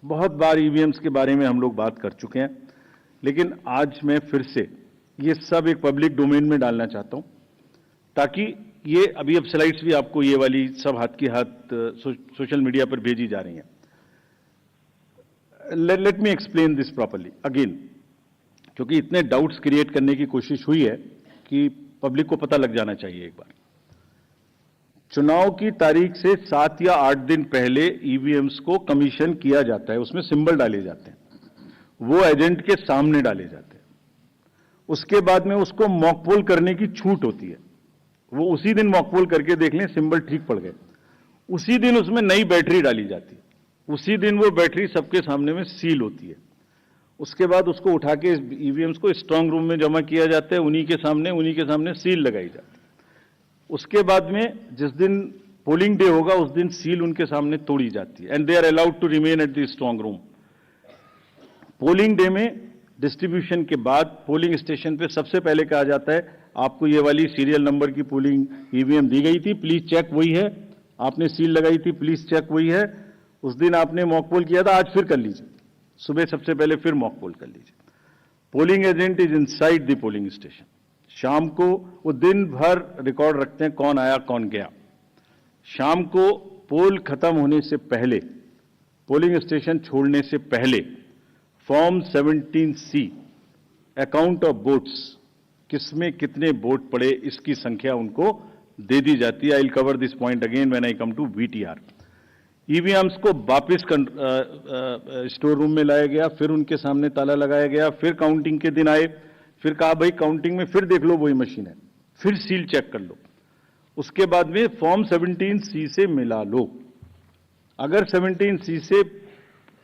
बहुत बार ईवीएम्स के बारे में हम लोग बात कर चुके हैं, लेकिन आज मैं फिर से ये सब एक पब्लिक डोमेन में डालना चाहता हूं, ताकि ये अभी अब स्लाइड्स भी आपको ये वाली सब हाथ की हाथ सोशल मीडिया पर भेजी जा रही हैं. Let me explain this properly again, क्योंकि इतने डाउट्स क्रिएट करने की कोशिश हुई है कि पब्लिक को पता लग जाना चाहिए. एक बार चुनाव की तारीख से 7 या 8 दिन पहले ईवीएम्स को कमीशन किया जाता है, उसमें सिंबल डाले जाते हैं, वो एजेंट के सामने डाले जाते हैं. उसके बाद में उसको मॉकपोल करने की छूट होती है. वो उसी दिन मॉकपोल करके देख लें सिंबल ठीक पड़ गए, उसी दिन उसमें नई बैटरी डाली जाती है, उसी दिन वो बैटरी सबके सामने में सील होती है. उसके बाद उसको उठा के ईवीएम्स को स्ट्रांग रूम में जमा किया जाता है, उन्हीं के सामने सील लगाई जाती है. उसके बाद में जिस दिन पोलिंग डे होगा उस दिन सील उनके सामने तोड़ी जाती है, and they are allowed to remain at the strong room. Polling day में डिस्ट्रीब्यूशन के बाद पोलिंग स्टेशन पे सबसे पहले कहा जाता है आपको ये वाली सीरियल नंबर की पोलिंग ईवीएम दी गई थी, प्लीज चेक वही है. आपने सील लगाई थी, प्लीज चेक वही है. उस दिन आपने मॉक पोल किया था, आज फिर कर लीजिए. सुबह सबसे पहले फिर मॉक पोल कर लीजिए. Polling agent is inside the polling station. शाम को वो दिन भर रिकॉर्ड रखते हैं कौन आया कौन गया. शाम को पोल खत्म होने से पहले, पोलिंग स्टेशन छोड़ने से पहले form 17C account of votes, किसमें कितने वोट पड़े इसकी संख्या उनको दे दी जाती है. I will cover this point again when I come to VTR. EVMs को वापस स्टोर रूम में लाया गया, फिर उनके सामने ताला लगाया गया, फिर काउंटिंग के दिन आए, फिर कहा भाई काउंटिंग में फिर देख लो वही मशीन है, फिर सील चेक कर लो. उसके बाद में फॉर्म 17C से मिला लो. अगर 17C से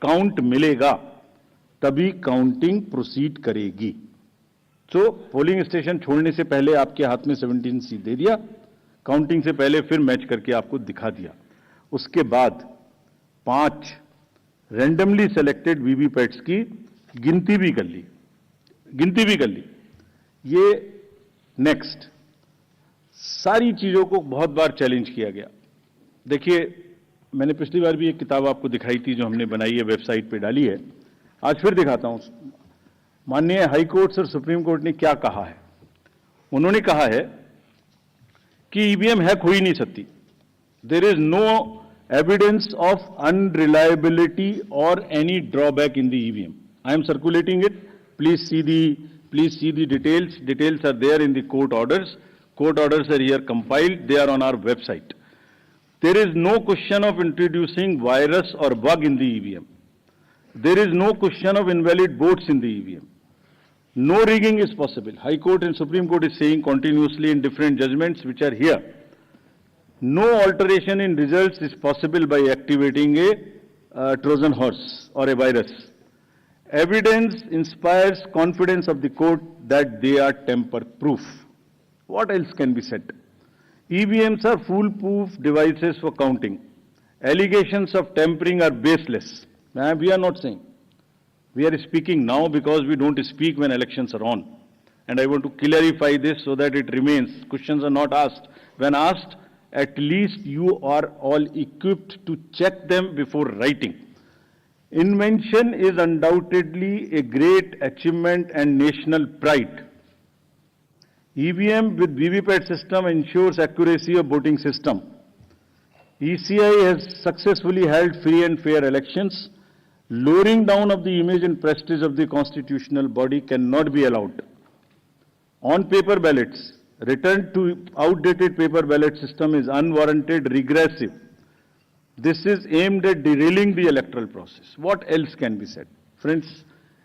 काउंट मिलेगा तभी काउंटिंग प्रोसीड करेगी. तो पोलिंग स्टेशन छोड़ने से पहले आपके हाथ में 17C दे दिया, काउंटिंग से पहले फिर मैच करके आपको दिखा दिया. उसके बाद 5 रैंडमली सेलेक्टेड वीवीपैट्स की गिनती भी कर ली. ये नेक्स्ट सारी चीजों को बहुत बार चैलेंज किया गया. देखिए, मैंने पिछली बार भी एक किताब आपको दिखाई थी जो हमने बनाई है, वेबसाइट पे डाली है. आज फिर दिखाता हूं. माननीय हाई कोर्ट और सुप्रीम कोर्ट ने क्या कहा है. उन्होंने कहा है कि ईवीएम हैक हो ही नहीं सकती. There is no evidence of unreliability और any drawback in the EVM. I am circulating it. Please see the details. Details are there in the court orders. Court orders are here compiled. They are on our website. There is no question of introducing virus or bug in the EVM. There is no question of invalid votes in the EVM. No rigging is possible. High Court and Supreme Court is saying continuously in different judgments which are here. No alteration in results is possible by activating a Trojan horse or a virus. Evidence inspires confidence of the court that they are tamper-proof. What else can be said? EVMs are foolproof devices for counting. Allegations of tampering are baseless. We are not saying. We are speaking now because we don't speak when elections are on. And I want to clarify this so that it remains. Questions are not asked. When asked, at least you are all equipped to check them before writing. Invention is undoubtedly a great achievement and national pride. EVM with VVPAT system ensures accuracy of voting system. ECI has successfully held free and fair elections. Lowering down of the image and prestige of the constitutional body cannot be allowed. On paper ballots, return to outdated paper ballot system is unwarranted, regressive. This is aimed at derailing the electoral process. What else can be said? Friends,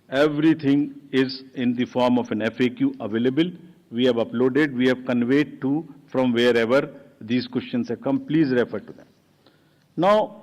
everything is in the form of an FAQ available. We have uploaded, we have conveyed to from wherever these questions have come. Please refer to them. Now,